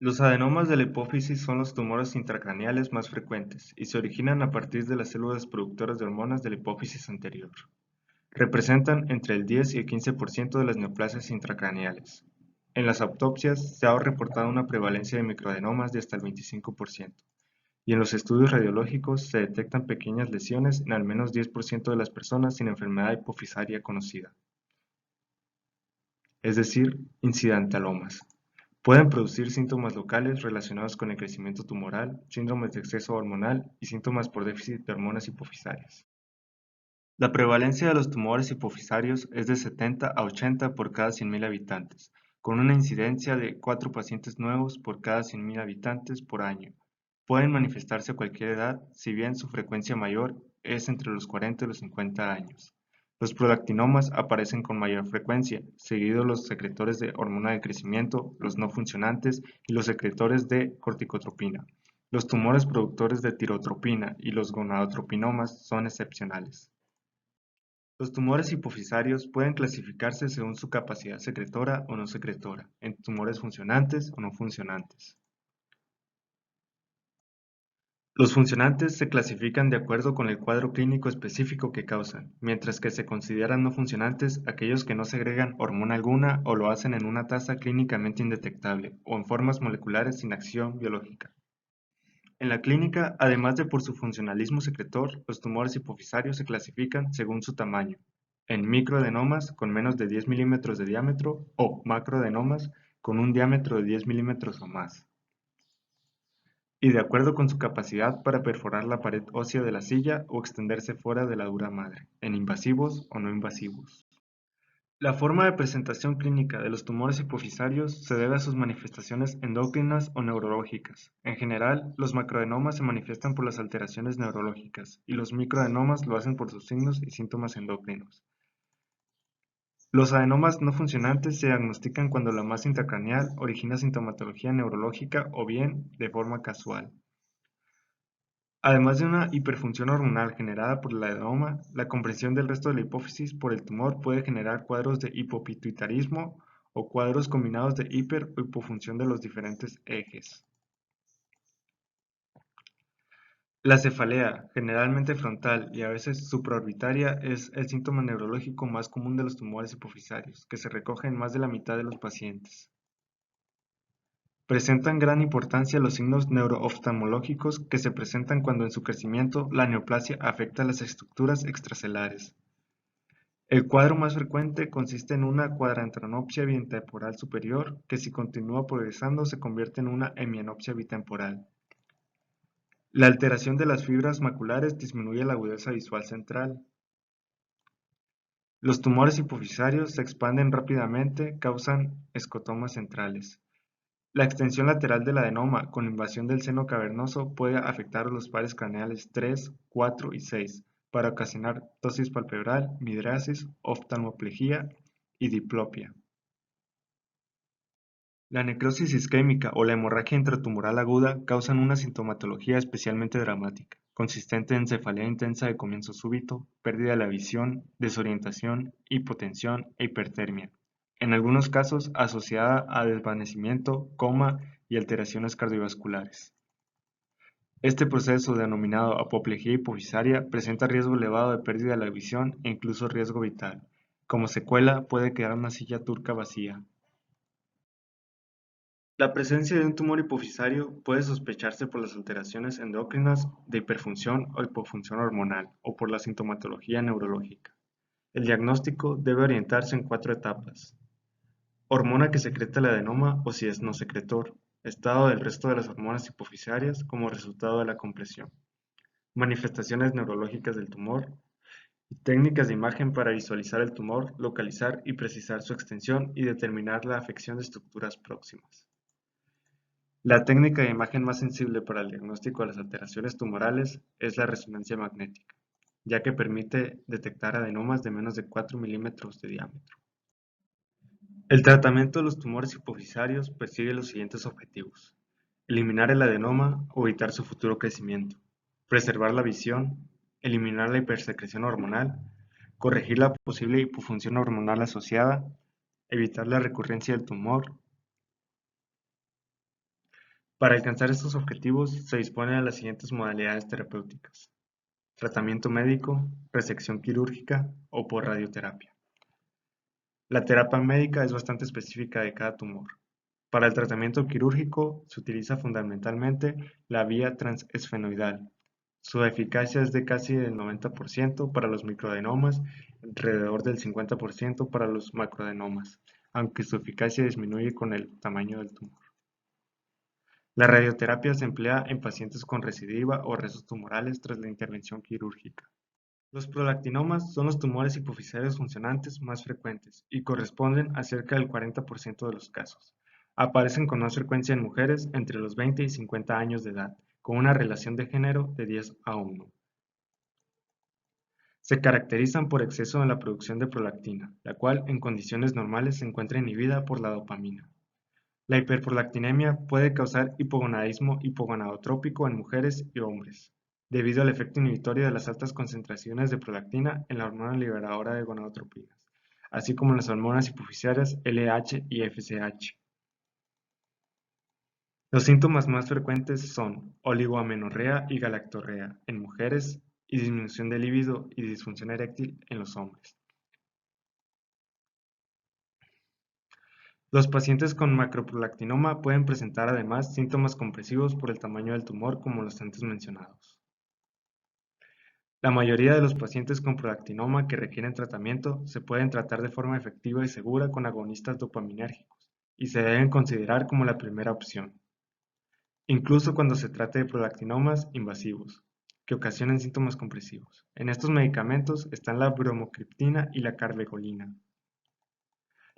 Los adenomas de la hipófisis son los tumores intracraneales más frecuentes y se originan a partir de las células productoras de hormonas de la hipófisis anterior. Representan entre el 10 y el 15% de las neoplasias intracraneales. En las autopsias se ha reportado una prevalencia de microadenomas de hasta el 25%, y en los estudios radiológicos se detectan pequeñas lesiones en al menos 10% de las personas sin enfermedad hipofisaria conocida, es decir, incidentalomas. Pueden producir síntomas locales relacionados con el crecimiento tumoral, síndromes de exceso hormonal y síntomas por déficit de hormonas hipofisarias. La prevalencia de los tumores hipofisarios es de 70 a 80 por cada 100.000 habitantes, con una incidencia de 4 pacientes nuevos por cada 100.000 habitantes por año. Pueden manifestarse a cualquier edad, si bien su frecuencia mayor es entre los 40 y los 50 años. Los prolactinomas aparecen con mayor frecuencia, seguidos los secretores de hormona de crecimiento, los no funcionantes y los secretores de corticotropina. Los tumores productores de tirotropina y los gonadotropinomas son excepcionales. Los tumores hipofisarios pueden clasificarse según su capacidad secretora o no secretora, en tumores funcionantes o no funcionantes. Los funcionantes se clasifican de acuerdo con el cuadro clínico específico que causan, mientras que se consideran no funcionantes aquellos que no segregan hormona alguna o lo hacen en una tasa clínicamente indetectable o en formas moleculares sin acción biológica. En la clínica, además de por su funcionalismo secretor, los tumores hipofisarios se clasifican según su tamaño, en microadenomas con menos de 10 milímetros de diámetro o macroadenomas con un diámetro de 10 milímetros o más, y de acuerdo con su capacidad para perforar la pared ósea de la silla o extenderse fuera de la dura madre, en invasivos o no invasivos. La forma de presentación clínica de los tumores hipofisarios se debe a sus manifestaciones endocrinas o neurológicas. En general, los macroadenomas se manifiestan por las alteraciones neurológicas y los microadenomas lo hacen por sus signos y síntomas endocrinos. Los adenomas no funcionantes se diagnostican cuando la masa intracraneal origina sintomatología neurológica o bien de forma casual. Además de una hiperfunción hormonal generada por el adenoma, la compresión del resto de la hipófisis por el tumor puede generar cuadros de hipopituitarismo o cuadros combinados de hiper o hipofunción de los diferentes ejes. La cefalea, generalmente frontal y a veces supraorbitaria, es el síntoma neurológico más común de los tumores hipofisarios, que se recoge en más de la mitad de los pacientes. Presentan gran importancia los signos neurooftalmológicos que se presentan cuando en su crecimiento la neoplasia afecta las estructuras extracelares. El cuadro más frecuente consiste en una cuadrantranopsia bitemporal superior que si continúa progresando se convierte en una hemianopsia bitemporal. La alteración de las fibras maculares disminuye la agudeza visual central. Los tumores hipofisarios se expanden rápidamente, causan escotomas centrales. La extensión lateral del adenoma con invasión del seno cavernoso puede afectar a los pares craneales 3, 4 y 6 para ocasionar ptosis palpebral, midriasis, oftalmoplegia y diplopia. La necrosis isquémica o la hemorragia intratumoral aguda causan una sintomatología especialmente dramática, consistente en cefalea intensa de comienzo súbito, pérdida de la visión, desorientación, hipotensión e hipertermia, en algunos casos asociada a desvanecimiento, coma y alteraciones cardiovasculares. Este proceso, denominado apoplejía hipofisaria, presenta riesgo elevado de pérdida de la visión e incluso riesgo vital. Como secuela puede quedar una silla turca vacía. La presencia de un tumor hipofisario puede sospecharse por las alteraciones endocrinas de hiperfunción o hipofunción hormonal o por la sintomatología neurológica. El diagnóstico debe orientarse en 4 etapas: hormona que secreta el adenoma o si es no secretor, estado del resto de las hormonas hipofisarias como resultado de la compresión, manifestaciones neurológicas del tumor y técnicas de imagen para visualizar el tumor, localizar y precisar su extensión y determinar la afección de estructuras próximas. La técnica de imagen más sensible para el diagnóstico de las alteraciones tumorales es la resonancia magnética, ya que permite detectar adenomas de menos de 4 milímetros de diámetro. El tratamiento de los tumores hipofisarios persigue los siguientes objetivos: eliminar el adenoma o evitar su futuro crecimiento, preservar la visión, eliminar la hipersecreción hormonal, corregir la posible hipofunción hormonal asociada, evitar la recurrencia del tumor, Para alcanzar estos objetivos se dispone de las siguientes modalidades terapéuticas: tratamiento médico, resección quirúrgica o por radioterapia. La terapia médica es bastante específica de cada tumor. Para el tratamiento quirúrgico se utiliza fundamentalmente la vía transesfenoidal. Su eficacia es de casi el 90% para los microadenomas, alrededor del 50% para los macroadenomas, aunque su eficacia disminuye con el tamaño del tumor. La radioterapia se emplea en pacientes con recidiva o restos tumorales tras la intervención quirúrgica. Los prolactinomas son los tumores hipofisarios funcionantes más frecuentes y corresponden a cerca del 40% de los casos. Aparecen con más frecuencia en mujeres entre los 20 y 50 años de edad, con una relación de género de 10:1. Se caracterizan por exceso en la producción de prolactina, la cual en condiciones normales se encuentra inhibida por la dopamina. La hiperprolactinemia puede causar hipogonadismo hipogonadotrópico en mujeres y hombres, debido al efecto inhibitorio de las altas concentraciones de prolactina en la hormona liberadora de gonadotropinas, así como en las hormonas hipofisarias LH y FSH. Los síntomas más frecuentes son oligoamenorrea y galactorrea en mujeres y disminución de libido y disfunción eréctil en los hombres. Los pacientes con macroprolactinoma pueden presentar además síntomas compresivos por el tamaño del tumor como los antes mencionados. La mayoría de los pacientes con prolactinoma que requieren tratamiento se pueden tratar de forma efectiva y segura con agonistas dopaminérgicos y se deben considerar como la primera opción, incluso cuando se trate de prolactinomas invasivos, que ocasionan síntomas compresivos. En estos medicamentos están la bromocriptina y la carbegolina.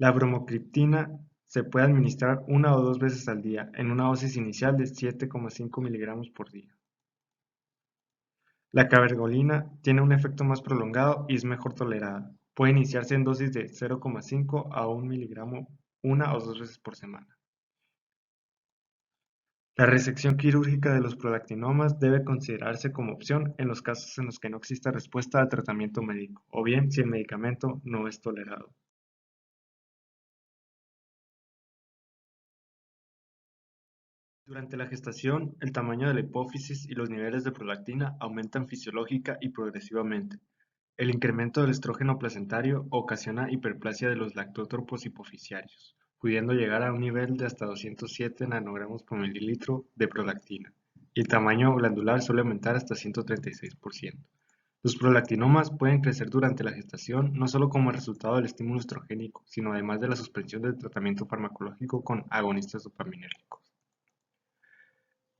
La bromocriptina se puede administrar 1 o 2 veces al día en una dosis inicial de 7,5 miligramos por día. La cabergolina tiene un efecto más prolongado y es mejor tolerada. Puede iniciarse en dosis de 0,5 a 1 miligramo 1 o 2 veces por semana. La resección quirúrgica de los prolactinomas debe considerarse como opción en los casos en los que no exista respuesta al tratamiento médico, o bien si el medicamento no es tolerado. Durante la gestación, el tamaño de la hipófisis y los niveles de prolactina aumentan fisiológica y progresivamente. El incremento del estrógeno placentario ocasiona hiperplasia de los lactótropos hipofisiarios, pudiendo llegar a un nivel de hasta 207 nanogramos por mililitro de prolactina, y el tamaño glandular suele aumentar hasta 136%. Los prolactinomas pueden crecer durante la gestación no solo como resultado del estímulo estrogénico, sino además de la suspensión del tratamiento farmacológico con agonistas dopaminérgicos.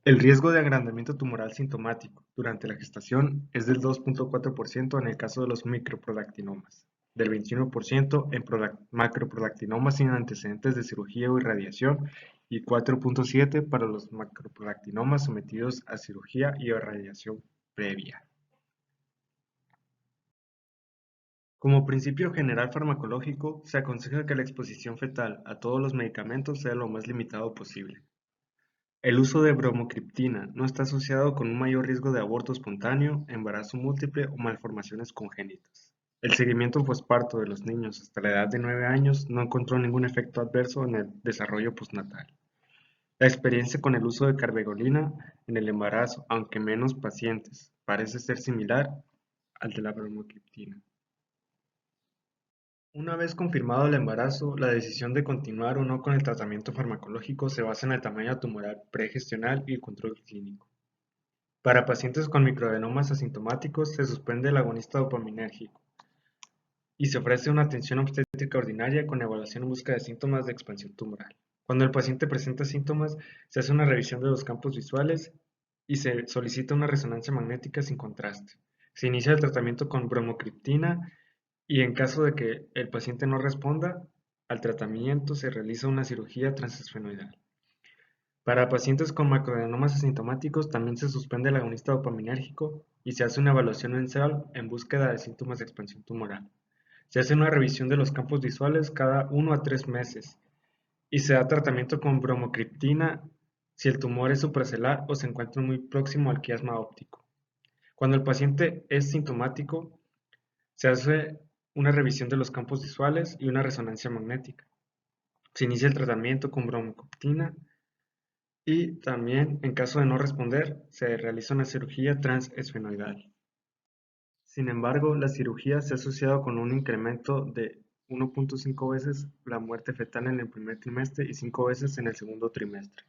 El riesgo de agrandamiento tumoral sintomático durante la gestación es del 2,4% en el caso de los microprolactinomas, del 21% en macroprolactinomas sin antecedentes de cirugía o irradiación y 4,7% para los macroprolactinomas sometidos a cirugía y irradiación previa. Como principio general farmacológico, se aconseja que la exposición fetal a todos los medicamentos sea lo más limitado posible. El uso de bromocriptina no está asociado con un mayor riesgo de aborto espontáneo, embarazo múltiple o malformaciones congénitas. El seguimiento posparto de los niños hasta la edad de 9 años no encontró ningún efecto adverso en el desarrollo postnatal. La experiencia con el uso de carbegolina en el embarazo, aunque menos pacientes, parece ser similar al de la bromocriptina. Una vez confirmado el embarazo, la decisión de continuar o no con el tratamiento farmacológico se basa en el tamaño tumoral pregestional y el control clínico. Para pacientes con microadenomas asintomáticos se suspende el agonista dopaminérgico y se ofrece una atención obstétrica ordinaria con evaluación en busca de síntomas de expansión tumoral. Cuando el paciente presenta síntomas, se hace una revisión de los campos visuales y se solicita una resonancia magnética sin contraste. Se inicia el tratamiento con bromocriptina y en caso de que el paciente no responda al tratamiento, se realiza una cirugía transesfenoidal. Para pacientes con macroadenomas asintomáticos también se suspende el agonista dopaminérgico y se hace una evaluación mensual en búsqueda de síntomas de expansión tumoral. Se hace una revisión de los campos visuales cada 1 a 3 meses y se da tratamiento con bromocriptina si el tumor es supracelular o se encuentra muy próximo al quiasma óptico. Cuando el paciente es sintomático, se hace una revisión de los campos visuales y una resonancia magnética. Se inicia el tratamiento con bromocriptina Y también, en caso de no responder, se realiza una cirugía transesfenoidal. Sin embargo, la cirugía se ha asociado con un incremento de 1.5 veces la muerte fetal en el primer trimestre y 5 veces en el segundo trimestre.